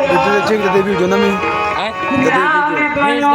itu cek dari video nami. Dari video.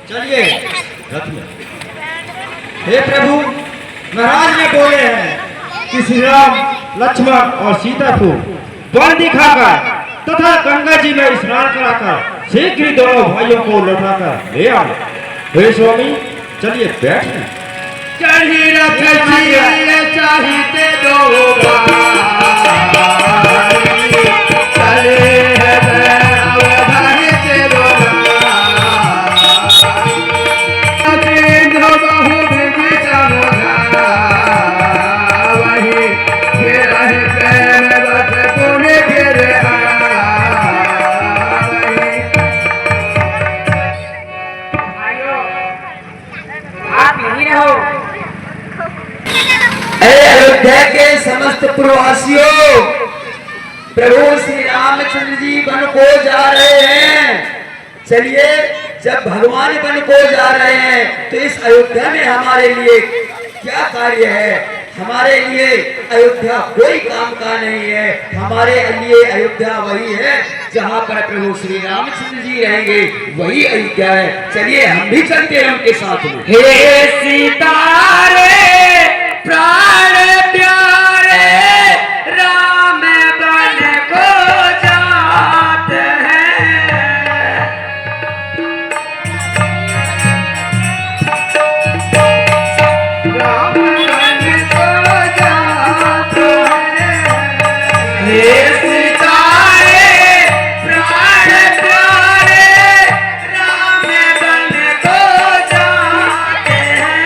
चलिए हे प्रभु, महाराज ने बोले हैं कि श्री राम, लक्ष्मण और सीता को वन दिखाकर तथा गंगा जी में स्नान कराकर शीघ्र दोनों भाइयों को लौटाकर ले आओ। हे स्वामी, चलिए बैठे। चढ़ी रथ जिए चाहते दो चले अयोध्या के समस्त प्रवासियों, प्रभु श्री रामचंद्र जी वन को जा रहे हैं। चलिए, जब भगवान वन को जा रहे हैं तो इस अयोध्या में हमारे लिए क्या कार्य है? हमारे लिए अयोध्या कोई काम का नहीं है। हमारे लिए अयोध्या वही है जहाँ पर प्रभु श्री रामचंद्र जी रहेंगे, वही अयोध्या है। चलिए, हम भी चलते हैं उनके साथ में। हे सीतारे प्राण प्यारे राम बन को जाते हैं। राम बन को जाते हैं। हे सीतारे प्राण प्यारे राम बन को जाते हैं।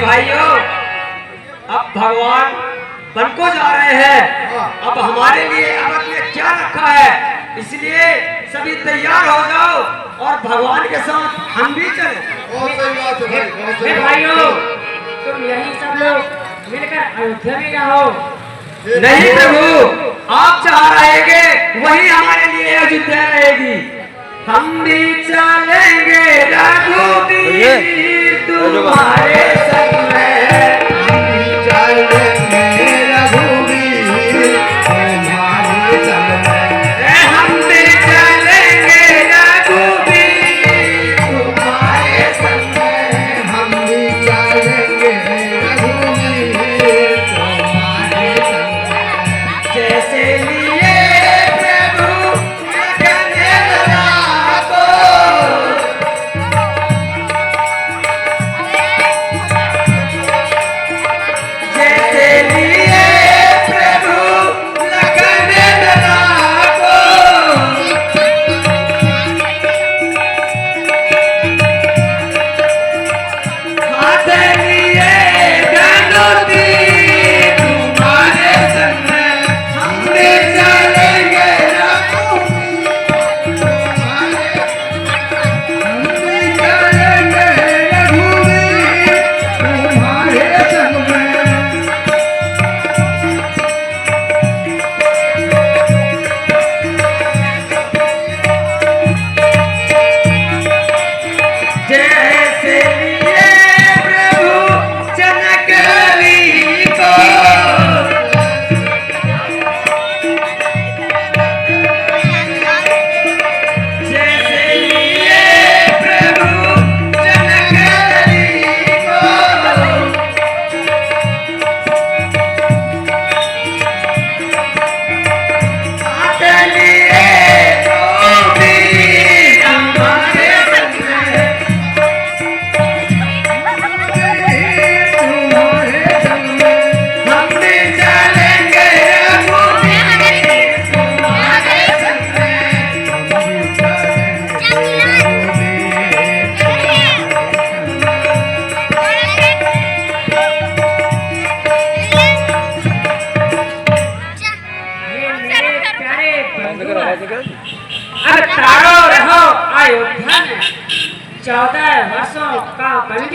भाइयों, अब भगवान वन को जा रहे हैं। अब हमारे लिए अमर में क्या रखा है, इसलिए सभी तैयार हो जाओ और भगवान के साथ हम भी चलें। भाइयों, तुम यही सब लोग मिलकर अयोध्या में रहो। नहीं प्रभु, आप जहाँ रहेंगे वही हमारे लिए अयोध्या रहेगी। हम भी चलेंगे रघुवीर तुम्हारे संग में, हम भी चलेंगे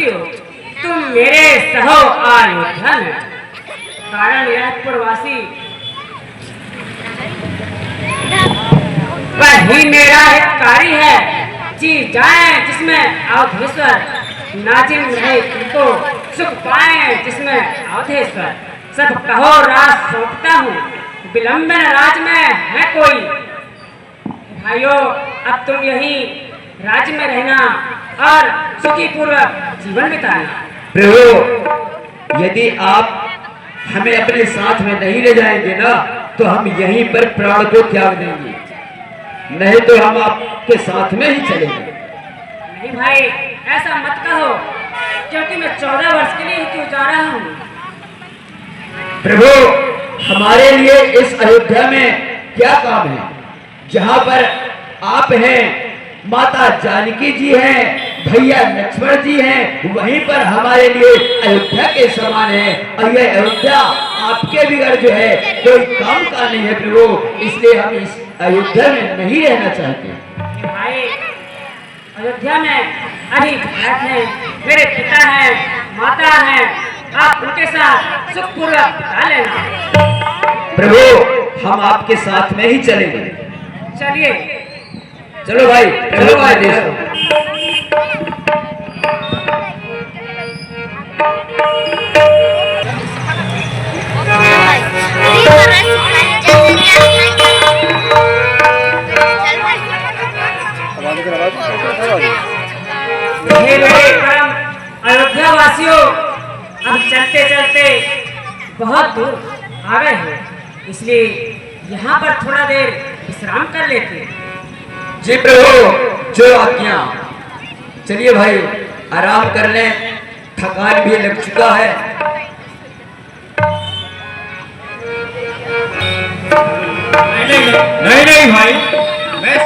हो, तुम मेरे सहो अयोध्या में। कारण यह प्रवासी वही मेरा हितकारी है। जी जाए जिसमें अवधेश्वर, नाजिम रहे तुमको सुख पाए जिसमें अवधेश्वर। सब कहो राज सौंपता हूँ, विलंबन राज में है कोई। भाइयों, अब तुम यही राज्य में रहना और सुखी पूर्वक जीवन बिताना। प्रभु, यदि आप हमें अपने साथ में नहीं ले जाएंगे ना, तो हम यहीं पर प्राण को त्याग देंगे, नहीं तो हम आपके साथ में ही चलेंगे। नहीं भाई, ऐसा मत कहो, क्योंकि मैं 14 वर्ष के लिए ही क्यों जा रहा हूँ। प्रभु, हमारे लिए इस अयोध्या में क्या काम है? जहाँ पर आप हैं, माता जानकी जी हैं, भैया लक्ष्मण जी हैं, वहीं पर हमारे लिए अयोध्या के समान है। और यह अयोध्या आपके बिगड़ जो है कोई काम का नहीं है प्रभु, इसलिए हम इस अयोध्या में नहीं रहना चाहते। भाई, अयोध्या में अभी भारत है, मेरे पिता हैं, माता हैं, आप उनके साथ सुखपूर्वक बिता लेना। प्रभु, हम आपके साथ में ही चलेंगे। चलिए, चलो भाई, चलो भाई देश। अयोध्या वासियों, अब चलते चलते बहुत दूर आ गए हैं, इसलिए यहाँ पर थोड़ा देर विश्राम कर लेते हैं। जी प्रभु, जो आज्ञा। चलिए भाई, आराम कर लें, थकान भी लग चुका है। नहीं भाई, मैं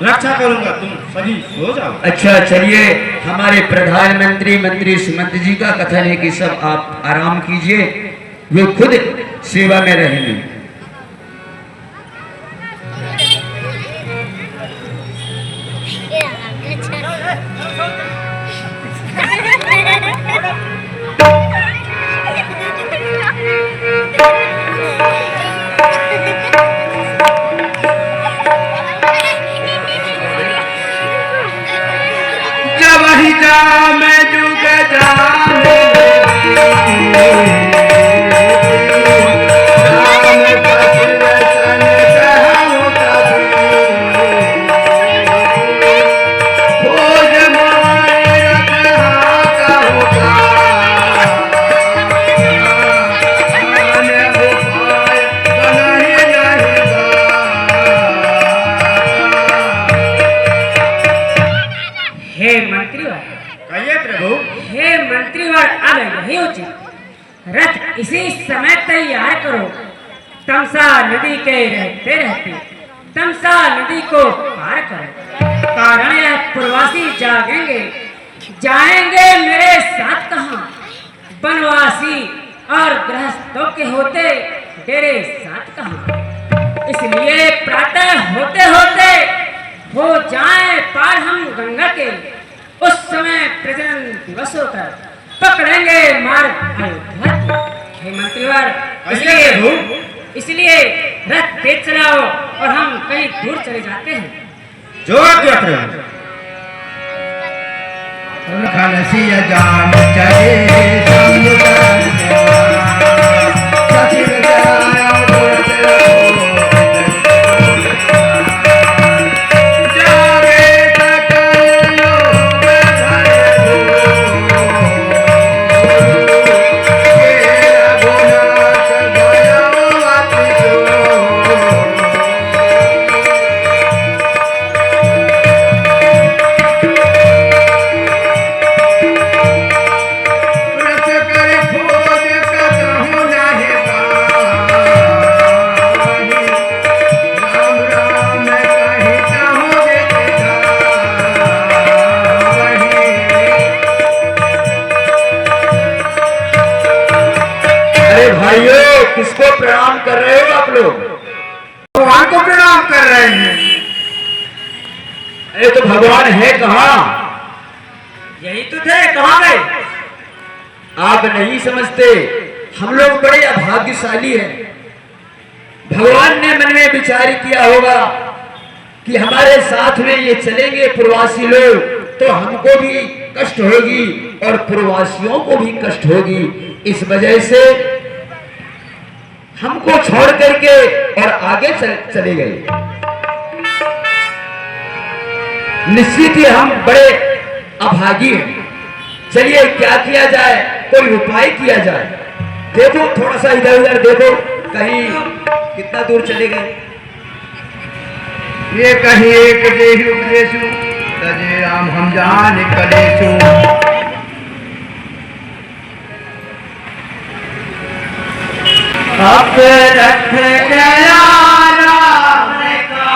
रक्षा करूंगा, तुम सभी सो जाओ। अच्छा, चलिए, हमारे प्रधानमंत्री मंत्री सुमंत जी का कथन है कि सब आप आराम कीजिए, वे खुद सेवा में रहेंगे। मैं जुग जाने रथ इसी समय तैयार करो। तमसा नदी के रहते रहते तमसा नदी को पार करो, कारण यह प्रवासी जागेंगे, जाएंगे मेरे साथ कहाँ। वनवासी और गृहस्थों के होते मेरे साथ कहाँ। इसलिए प्रातः होते होते हो जाए पार हम गंगा के, उस समय प्रजनन दिवस होकर पकड़ेंगे मार्ग अयोध्या। हे मंत्रीवर, इसलिए रथ तेज चलाओ और हम कहीं दूर चले जाते हैं। जो खलसी जान किसको प्रणाम कर रहे हो आप लोग? भगवान को प्रणाम कर रहे हैं। अरे तो भगवान है कहाँ? यही तो थे, कहाँ गए? आप नहीं समझते, हम लोग बड़े अभाग्यशाली हैं। भगवान ने मन में विचार किया होगा कि हमारे साथ में ये चलेंगे प्रवासी लोग, तो हमको भी कष्ट होगी और प्रवासियों को भी कष्ट होगी। इस वजह से हमको छोड़ करके और आगे चले गए। निश्चित ही हम बड़े अभागी हैं। चलिए क्या किया जाए, कोई उपाय किया जाए। देखो थोड़ा सा इधर उधर देखो, कहीं कितना दूर चले गए। ये कहीं एक देहि उपदेशु तजे राम हम जान कलेशु। अब रख गया राम का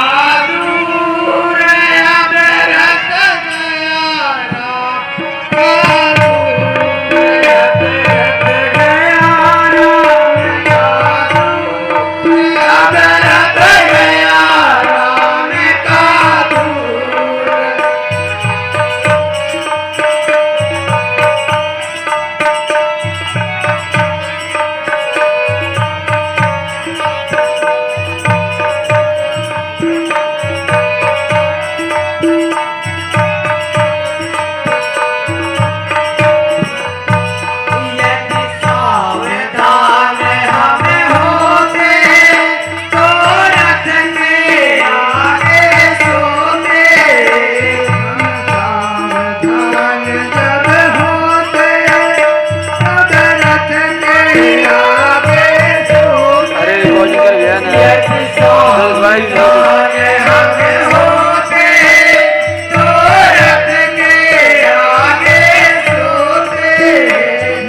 दूर, अब रख गया राम का दूर, अब रख गया राम का दूर, अब रख गया राम का दूर। यदि सावधान हम होते तो रथ के आगे सोते। सावधान जब होते तब रथ के आगे सोते। अरे रिकॉर्डिंग कर गया ना यदि सावधान हम होते तो रथ के आगे सोते।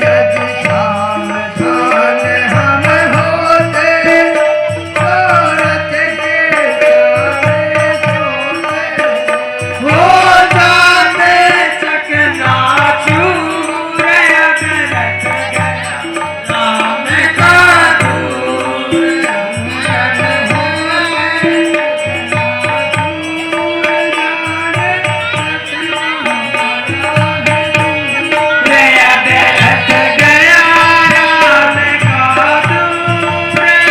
यदि सावधान हम होते तो रथ के आगे सोते। हो जाते चकनाचूर, अब रख गया राम का दूर। अब रख गया राम का दूर,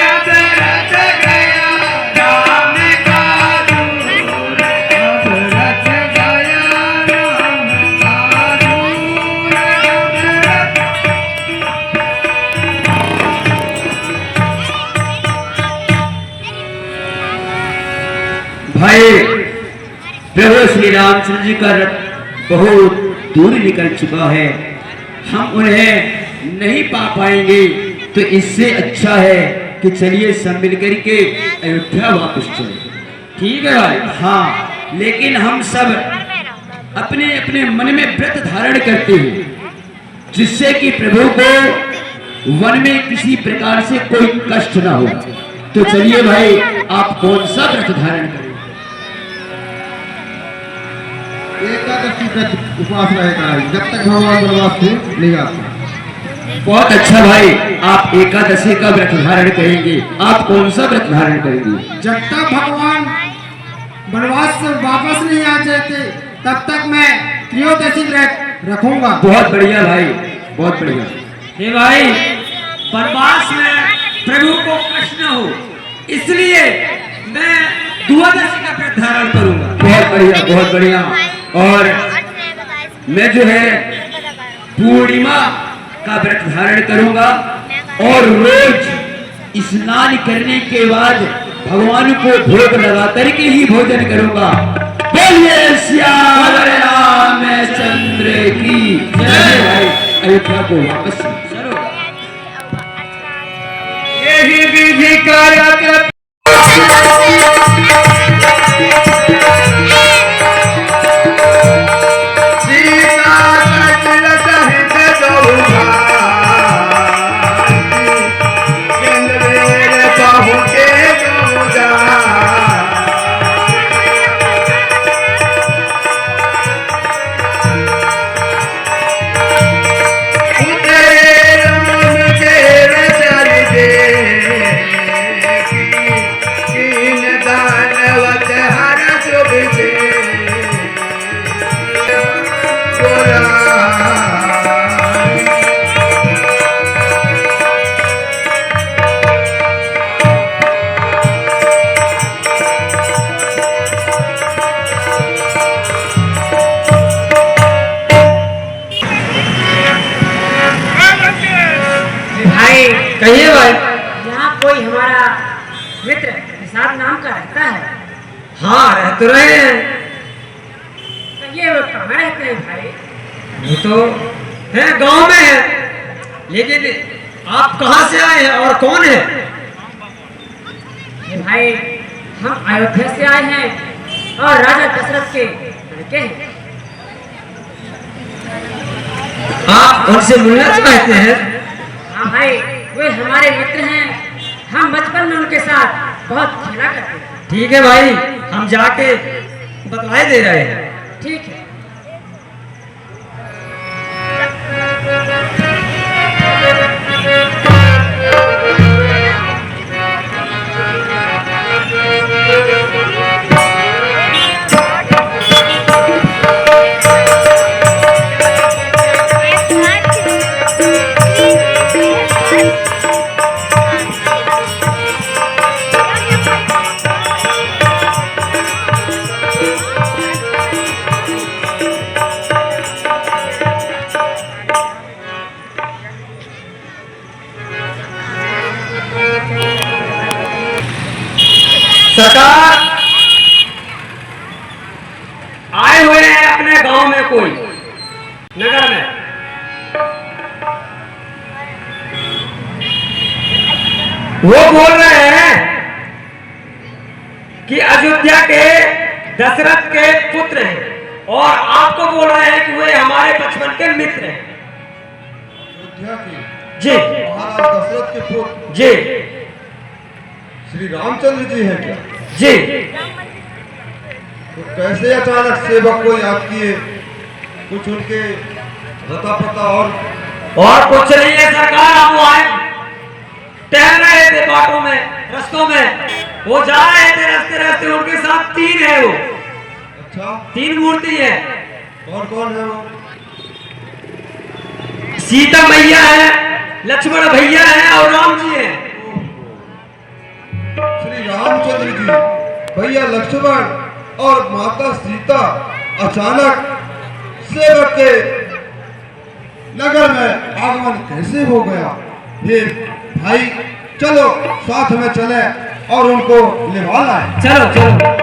अब रख गया राम का दूर। अब रथ गया राम का दूर, अब रथ भाई प्रभु श्री रामचंद्र जी का रथ बहुत दूर निकल चुका है, हम उन्हें नहीं पा पाएंगे। तो इससे अच्छा है कि चलिए सब मिल करके अयोध्या वापस चले। ठीक है भाई? हाँ, लेकिन हम सब अपने अपने मन में व्रत धारण करते हैं, जिससे कि प्रभु को वन में किसी प्रकार से कोई कष्ट ना हो। तो चलिए भाई, आप कौन सा व्रत धारण करें? एकादशी व्रत उपवास रहेगा जब तक भगवान वनवास से नहीं आते। बहुत अच्छा भाई, आप एकादशी का व्रत धारण करेंगे। आप कौन सा व्रत धारण करेंगे? जब तक भगवान वनवास से वापस नहीं आ जाते तब तक मैं त्रयोदशी व्रत रखूंगा। बहुत बढ़िया भाई, बहुत बढ़िया। हे भाई, वनवास में प्रभु को कष्ट न हो, इसलिए मैं द्वादशी का व्रत धारण करूंगा। बहुत बढ़िया, बहुत बढ़िया। और मैं जो है पूर्णिमा का व्रत धारण करूंगा और रोज स्नान करने के बाद भगवान को भोग लगा करके ही भोजन करूंगा। बोलिए श्याम रामचंद्र की जय। भाई अयोध्या को वापस चलो। यही विधि करत सीता सजल सहित गौरा चंद्रेर पहुँचे गौरा। उतरे राम के चल दे कीन भाई कहिए भाई। यहाँ कोई हमारा मित्र निषाद नाम का रहता है। हाँ रह तो रहे हैं। कहिए वो कहाँ रहते हैं भाई? वो तो है गांव में है, लेकिन आप कहाँ से आए हैं और कौन है? ये भाई हम अयोध्या से आए हैं और राजा दशरथ के लड़के हैं। आप उनसे मिलना चाहते हैं? हाँ भाई वे हमारे मित्र हैं, हम बचपन में उनके साथ बहुत खेला करते थे। ठीक है भाई, हम जाके बतलाए दे रहे हैं। ठीक है। सरकार आए हुए हैं अपने गांव में कोई नगर में। वो बोल रहे हैं कि अयोध्या के दशरथ के पुत्र हैं और आपको बोल रहे हैं कि वे हमारे बचपन के मित्र हैं। अयोध्या के जी महाराज दशरथ के पुत्र जी श्री रामचंद्र जी हैं क्या? जी। तो कैसे अचानक सेवक को याद किए? कुछ उनके बता पता और कुछ नहीं है सरकार, हम आए टहल रहे थे बाटों में, रस्तों में, वो जा रहे थे रास्ते रास्ते, उनके साथ 3 है वो। अच्छा 3 मूर्ति है। कौन कौन है वो? सीता मैया है, लक्ष्मण भैया है और राम जी है। श्री रामचंद्र जी, भैया लक्ष्मण और माता सीता अचानक सेवक के नगर में आगमन कैसे हो गया? फिर भाई चलो साथ में चले और उनको लिवा लाए। चलो चलो।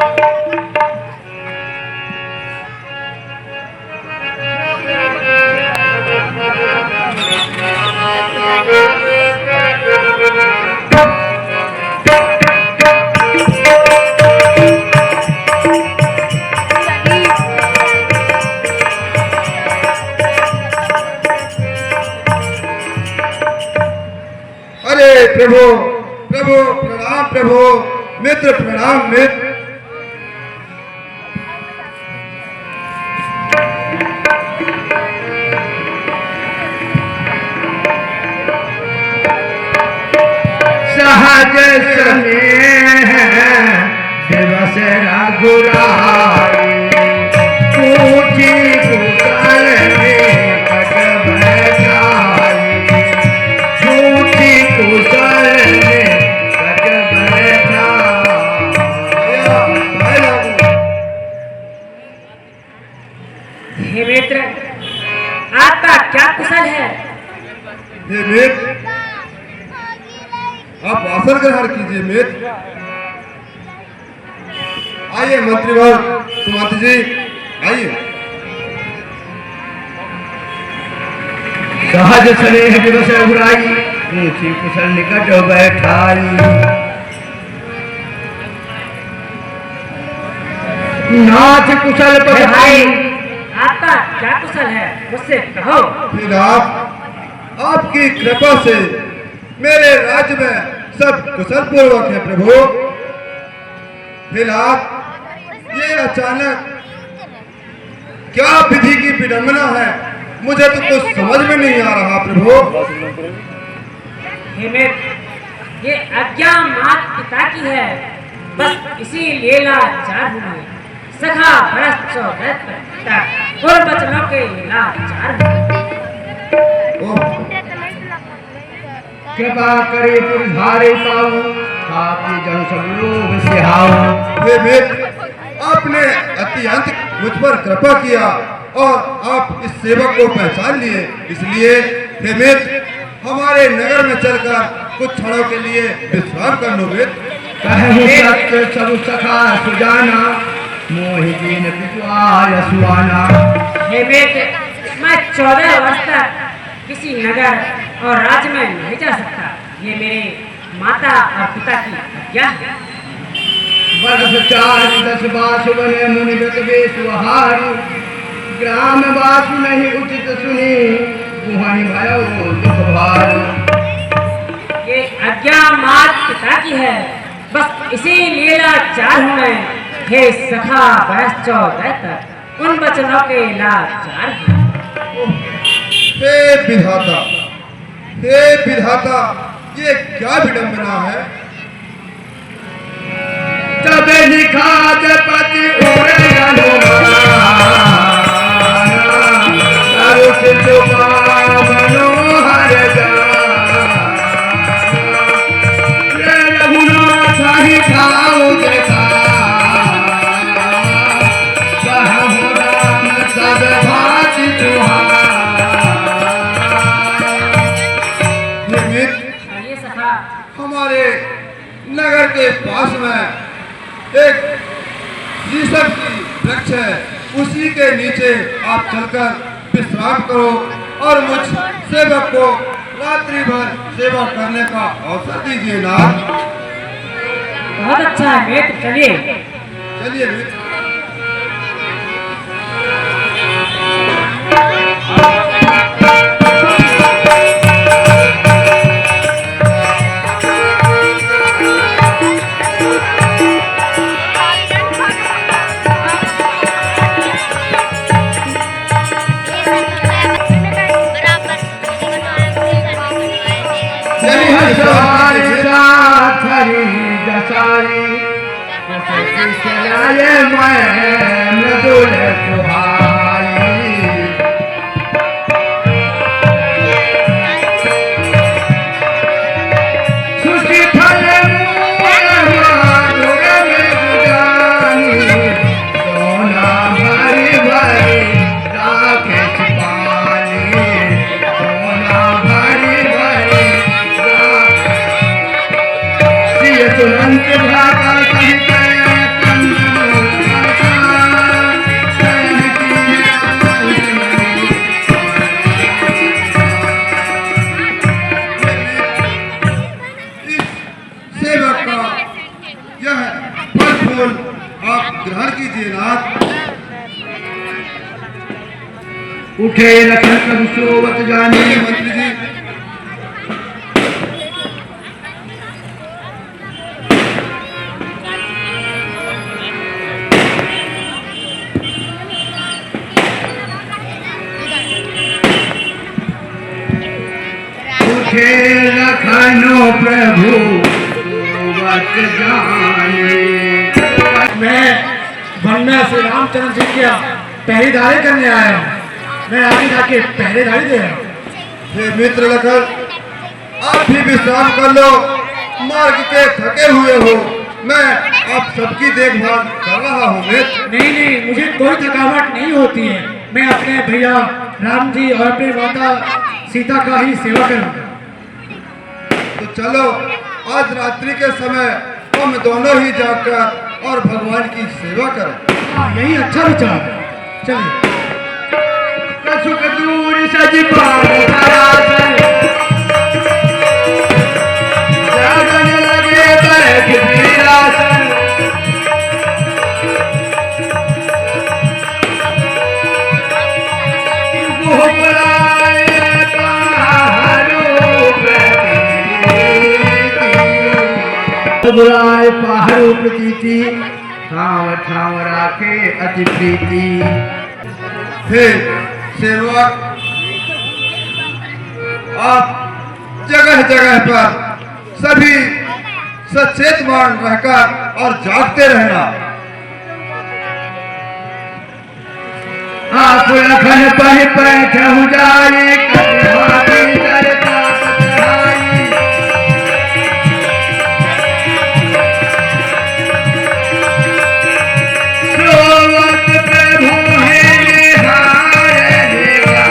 अरे प्रभु प्रभु प्रणाम, प्रभु मित्र प्रणाम मित्र। सहज स्नेह दिवस रघुराई, पूछी कुशल निकट बैठाई, पूछी कुशल निकट बैठाई। हे मित्र आपका क्या कुशल है? हे मित्र आप आसन ग्रहण कीजिए मित्र। आइए मंत्रीवर सुमंत जी आइए। सहज स्नेह दिवस रघुराई, पूछी कुशल निकट बैठाई। नाथ कुशल हे भाई पधाई, आपका क्या कुशल है मुझसे कहो। फिर आपकी कृपा से मेरे राज्य में सब कुशल पूर्वक है प्रभु। फिर ये अचानक क्या विधि की विडंबना है, मुझे तो कुछ समझ में नहीं आ रहा प्रभु। हे मित्र ये आज्ञा मात पिता की है, बस इसी लीला चार हुए सखा भरत चौदह तक और बचनों के लीला चार ओह, कृपा करे पुरधारे पाऊं, खाती जन सब लोग सिहाऊं। हे मित्र आपने अत्यंत मुझ पर कृपा किया और आप इस सेवक को पहचान लिए, इसलिए हे मित्र हमारे नगर में चलकर कुछ क्षणों के लिए विश्राम कर लो मित्र। कहूँ सत्य सब सखा सुजाना, मोहि दीन पितुआय सुआना। हे मित्र, मैं 14 वर्ष तक किसी नगर और राज्य में नहीं जा सकता। ये मेरे माता और पिता की आज्ञा है। वर्ष 4 10 बासु बने मुनि व्रत बेसुहार, ग्राम बासु नहीं उचित सुनी, गुहानि भयो दुख भार। ये आज्ञा मात पिता की है, बस इसीलिए लाचार हूँ मैं। हे सखा वर्ष 14 तक उन वचनों के लाचार हूँ। हे विधाता, हे विधाता, ये क्या विडंबना है। तब लिखा जपति उड़े मनोहर रघुनाथ ही खाऊ देखा, राम सब भाति ये सखा, हमारे नगर के पास में एक शीशम की वृक्ष है, उसी के नीचे आप चलकर विश्राम करो और मुझ सेवक को रात्रि भर सेवा करने का अवसर दीजिए ना। बहुत अच्छा है मित्र, चलिए। चलिए मित्र। उठे लखन प्रभु सोवत जाने। मंत्री जी, उठे लखनो प्रभु सोवत जाने। मैं वन में श्री रामचंद्र जी की पहरेदारी करने आया हूँ। मैं आगे जाके पहरेदारी दे रहा हूँ। हे मित्र लखन, आप भी विश्राम कर लो, मार्ग के थके हुए हो। मैं आप सबकी देखभाल कर रहा हूँ मित्र। नहीं नहीं, मुझे कोई थकावट नहीं होती है। मैं अपने भैया राम जी और अपनी माता सीता का ही सेवा करूँगा। तो चलो, आज रात्रि के समय हम दोनों ही जाकर और भगवान की सेवा करें। हाँ, यही अच्छा विचार है। चलिए। सुख दूर सज पार सरासर, जागन लगे बैठ विरासर। बुलाए पहाड़ों प्रतीति, ठाव ठाव राखे अति प्रीति। हे सेवक, आप जगह जगह पर सभी सचेतमान रहकर और जागते रहना। आप लखन पह पैठ हो जाए, कभी चरता पतराई। सोवत प्रभु है हार देवा,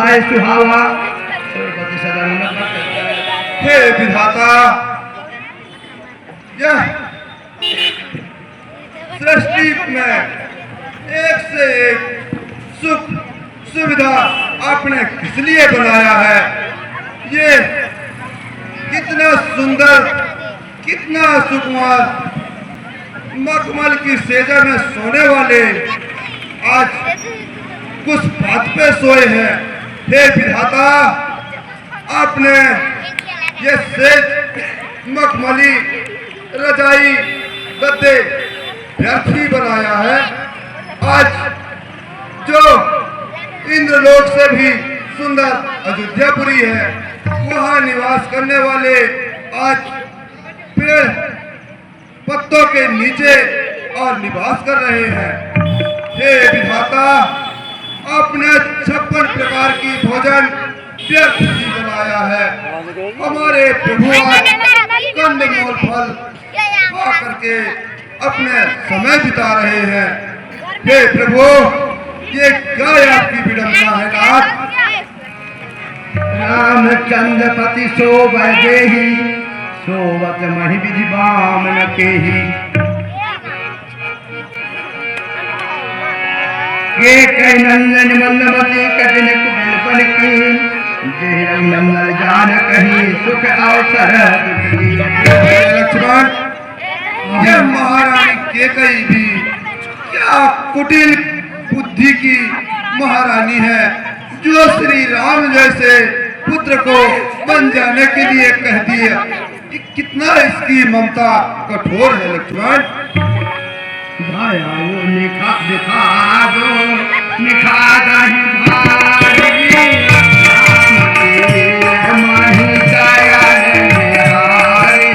सुहाए सुहावा सर्वपति सदा नमः करता है। हे विधाता, यह सृष्टि में एक से एक सुख सुविधा आपने किस लिए बनाया है? ये कितना सुंदर, कितना सुकुमार, मखमल की सेजा में सोने वाले आज कुछ बात पे सोए हैं। हे विधाता, आपने ये सेज, मखमली, रजाई, गद्दे व्यर्थ ही बनाया है। आज जो इंद्रलोक से भी सुंदर अयोध्यापुरी है, वहाँ निवास करने वाले आज पेड़ पत्तों के नीचे और निवास कर रहे हैं। हे विधाता, आपने 56 प्रकार की भोजन व्यर्थ ही बनाया है। हमारे प्रभु आज कंदमूल फल खा करके अपने समय बिता रहे हैं। हे प्रभु, ये क्या आपकी विडंबना है नाथ? रामचंद्र पति शोभा देहि सोवत महि विधि बामन केहि। के कई नंदन मंदमती कठिन कुटिल की जेहि नंदन जान कही सुख अवसर लक्ष्मण, यह महारानी केकई भी क्या कुटिल बुद्धि की महारानी है, जो श्री राम जैसे पुत्र को बन जाने के लिए कह दिया? कितना इसकी ममता कठोर है लक्ष्मण। भाया निखा दिखा दो निखा दही भारी माही दया निहारी।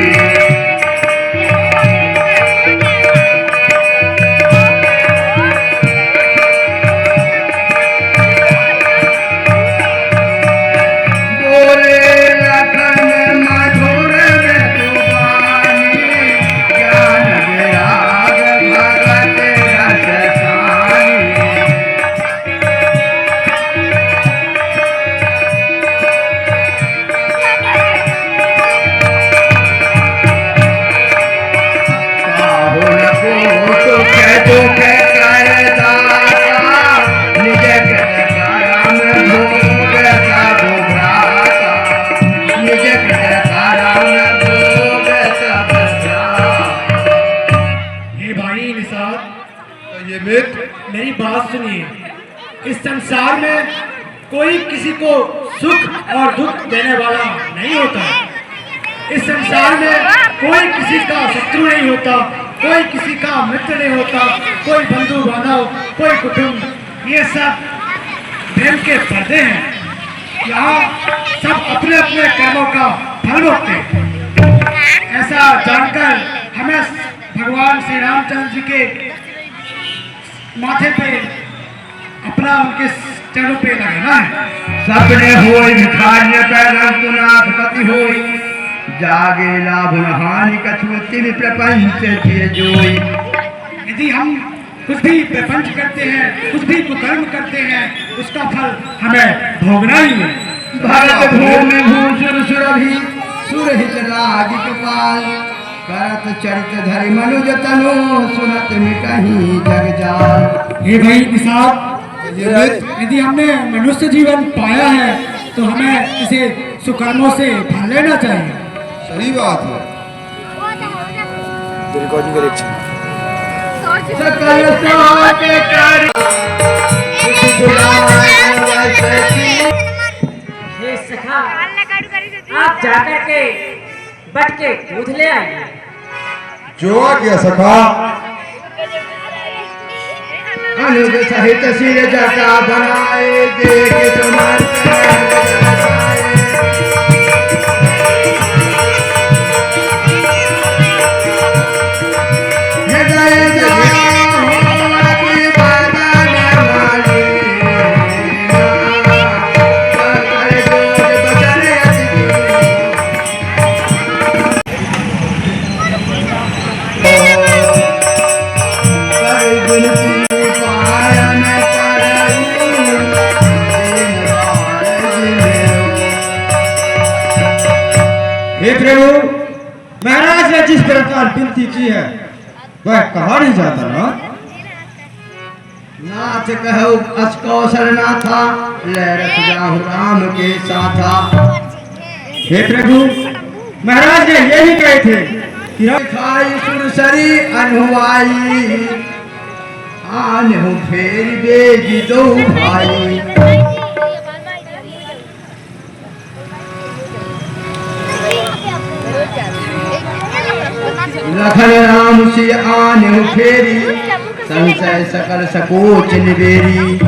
बोले लखन मधुर जुबानी ज्ञान विराग भगत रस सानी। साहुल को सुख दुख कर दाता निज करम भोग सब भ्राता। निज करम भोग सब भ्राता। हे भाई निसार, ये मित्र, मेरी बात सुनिए। इस संसार में कोई किसी को सुख और दुख देने वाला नहीं होता। इस संसार में कोई किसी का शत्रु नहीं होता, कोई किसी का मित्र नहीं होता, कोई बंधु बांधव, कोई कुटुंब, ये सब प्रेम के पर्दे हैं। यहाँ सब अपने अपने कर्मों का फल भोगते हैं। ऐसा जानकर हमें भगवान श्री रामचंद्र जी के माथे पे अपना, उनके चरणों पे लगना है। सपने होई भिखारी पैरन पुनाथ पति होई जागे लाभ हानि कछु तिल प्रपंच किए जोई। यदि हम कुछ भी प्रपंच करते हैं, कुछ भी कुकर्म करते हैं, उसका फल हमें भोगना ही है। भरत भूमि भूषुर सुरभि सुरहित राग कृपाल करत चरित धरि मनुज तनु सुनत मिटहि जग जाल। हे भाई निसार, ये मित्र, यदि हमने मनुष्य जीवन पाया है तो हमें इसे सुकर्मों से भर लेना चाहिए। सही बात है। सकल सोच कर हे सखा, आप जाकर के बट के दूध ले आइए। जो आ गया सखा। अनुज सहित सिर जटा बनाए देख तुम्हारे हे प्रभु, महाराज ने जिस प्रकार विनती की है वह कहा नहीं जाता ना। नाथ कहो अस कौशल नाथा, ले रख जाहु राम के साथा। हे प्रभु, महाराज ने यही कहे थे कि खाई सुरसरी अनहुआई, आन हूँ फेर बेगी दो भाई। लखन राम से आन हूँ फेरी, संशय सकल सकोच निबेरी।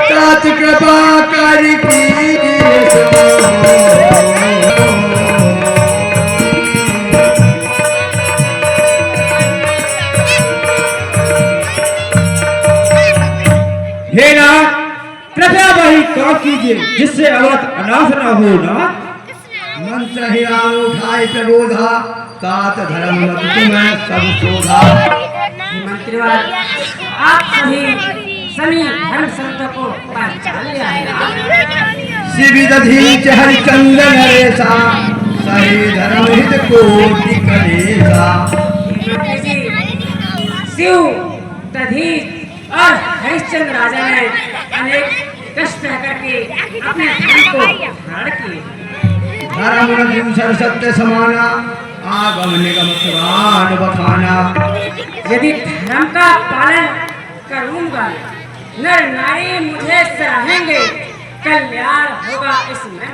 तात कृपा कर हे नाथ, कृपया वही काम कीजिए जिससे अवध अनाथ न हो नाथ। मंत्र हिरा उठाए प्रबोधा, तात धर्म मत तुम्हें सब शोधा। मंत्रीवार, आप सभी धर्म शब्द को पहचान लिया है। शिवि दधीच हरिचंदन रेसा, सही धर्म हित कोटि कलेसा। शिव दधीच और हरिश्चंद्र राजा ने अनेक कष्ट करके अपने धर्म को धारण किए। धर्म न दूसर सत्य समाना, आगम निगम पुराण बखाना। यदि धर्म का पालन करूंगा, नर नारी मुझे सराहेंगे, कल्याण होगा इसमें,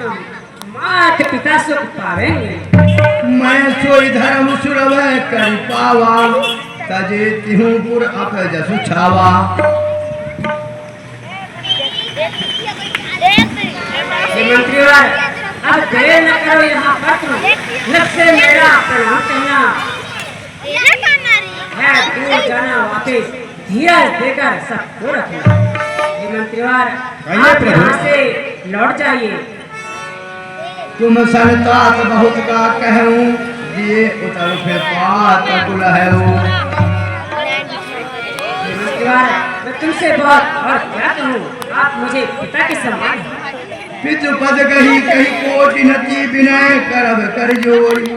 माता पिता सुख पावेंगे। मैं सोई धर्म सुरवै कर पावा, तजे तिहूं पुर अप जसु छावा। मंत्रीवार, अब देर न करो यहाँ पर, लग से मेरा प्रणाम कहना है, दूर जाना वापिस धीरज देकर सबको रखना। हे मंत्रीवार, आप यहाँ से लौट जाइए। तुम संतात बहुत का कहूँ, दिए उतर फिर पात कुलहूँ। मंत्रीवार, मैं तुमसे बहुत और क्या कहूँ, आप मुझे पिता के समान हैं। पितु पद कही कही कोटि नति विनय करब कर जोड़ी।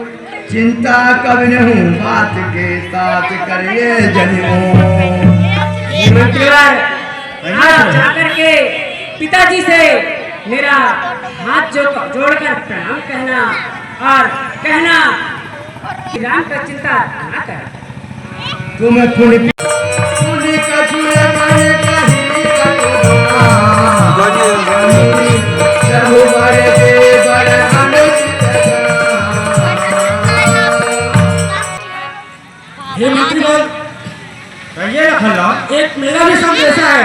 चिंता कब नहूँ बात के साथ करिए जनियो। मंत्रीवार, आप जाकर के पिताजी से मेरा हाथ जोड़कर प्रणाम कहना और कहना कि राम का चिंता न कर। तुम पुण्य कछुए मन कही प्रभु बड़े बड़े हे मंत्रीवर, कहिए खल्ला। एक मेरा भी संदेश है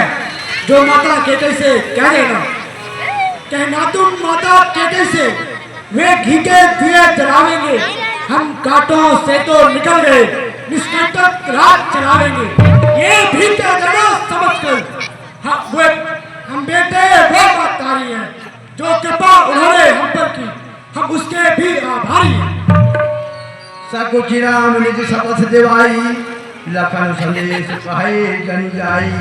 जो माता केते से कह देगा। कहना तुम माता केते से वे घी के दिए जलावेंगे, हम कांटों से तो निकल गए, निष्कंटक रात चलावेंगे। ये भी क्या जगह समझ कर हम बेटे वो बातारी हैं जो कृपा उन्होंने हम पर की, हम उसके भी आभारी हैं। सकुचि राम निज शपथ दिवाई, लखन संदेश कहे जन जाई।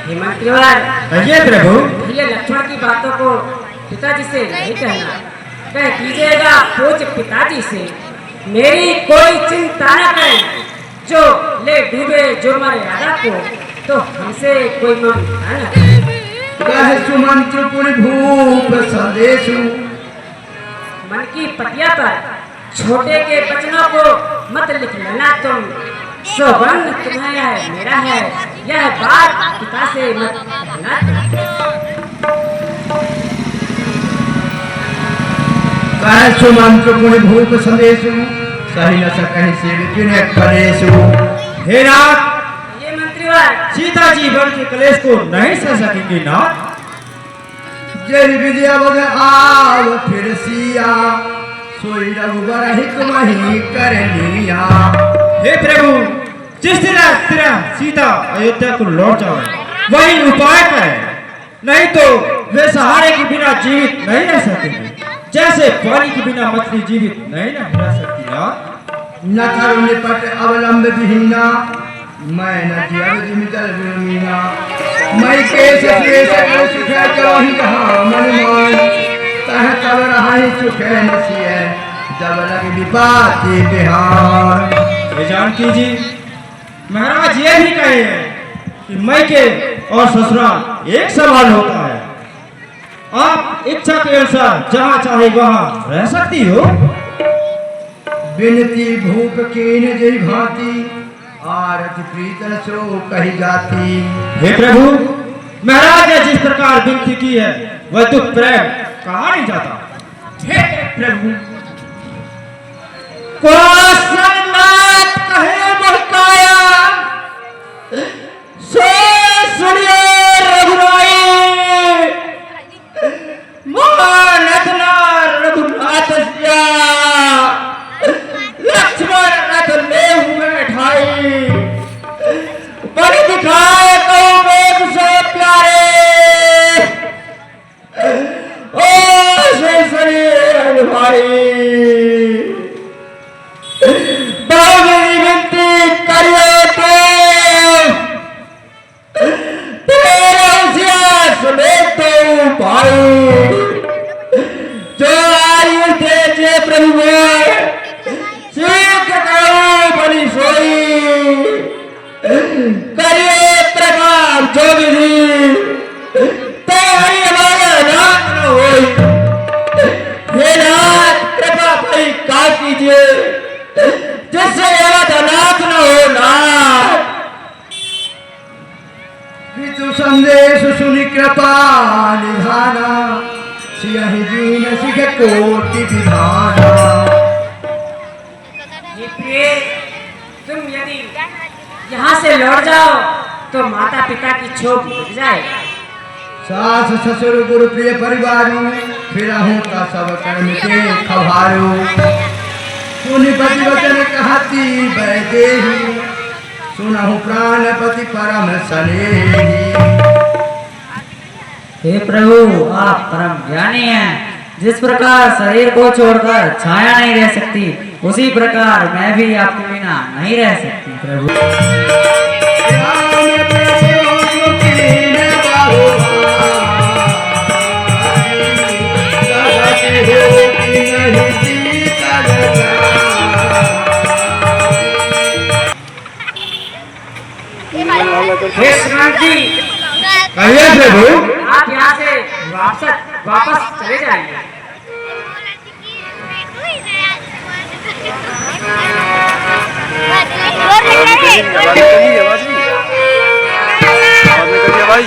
हे मंत्रीवार, कहिए प्रभु। ये लक्ष्मण की बातों को पिताजी से नहीं कहना, कह दीजिएगा पूज्य पिताजी से मेरी कोई चिंता न करें, जो ले डूबे जो मरे राजा को, तो हमसे कोई ममता न करे। कह सुमंत्र पुर भूप संदेशु, मन की पटिया पर छोटे के वचनों को मत लिख लेना तुम, सौगंध तुम्हारा है मेरा है, यह बात पिता से मत कहना तुम। कह सुमंत्र पुर भूप संदेशु, सही न सकहि से विपिन कलेशु। हे नाथ, ये मंत्रीवार, सीता जी वन के कलेश को नहीं सह सकेंगे नाथ। जय विजय बद आव फिर सिया, सोई रघुबर हित मही करनिया। हे प्रभु, जिस तरह सीता अयोध्या को लौट जाए वही उपाय करें, नहीं तो वे सहारे के बिना जीवित नहीं रह सकेंगे, जैसे पानी के बिना मछली जीवित नहीं रह सकती ना। न करुण निपट अवलंब विहीना, मैं न जल जिमितल विमीना। मैं केश केश कर सुख जवाही जहाँ मन मान, तह तब रहा माही सुखे नसिए जब लग विपाती बिहार। ये जानकी जी, महाराज ये भी कहे हैं कि मायके और ससुराल एक समान होता है। आप इच्छा के अनुसार जहाँ चाहे वहाँ रह सकती हो। बिनती भूप कीन जय भांति आरत प्रीत सो कही जाती। हे प्रभु, महाराज ने जिस प्रकार विनती की है वह दुख प्रेम कहा नहीं जाता। हे प्रभु, कोसलनाथ कहे बहकाया, सो सुनिए रघुराई। महानथना रघुनाथ सिया, लक्ष्मण रथ ले हुए ठाई। बलि दिखाए कौ वेग से प्यारे, ओ से शरीर भाई। बाबरी विनती करिए तो तेरा सिया सुने तो भाई। जो आयु तेजे प्रभु शीघ्र करो बलि सोई। करिए प्रभाव जो विधि तेरी हमारा नाथ न होई। हे नाथ कृपा भाई का कीजिए जिससे अनाथ न हो नाथ। ऋतु संदेश सुनि कृपा निधाना सियहि दीन सिख कोटि विधाना। ये प्रिय, तुम यदि यहाँ से लौट जाओ तो माता पिता की छोप लग जाएगी। सास ससुर गुरु प्रिय परिवारों फिर का सब कर्म के खबारो। सुनि पति वचन कहती वैदेही सुनहु प्राणपति परम स्नेही। हे प्रभु, आप परम ज्ञानी हैं। जिस प्रकार शरीर को छोड़कर छाया नहीं रह सकती, उसी प्रकार मैं भी आपके बिना नहीं रह सकती प्रभु। हे श्रीनाथ जी, कहिए प्रभु। आप यहाँ से वापस चले जाइए। भाई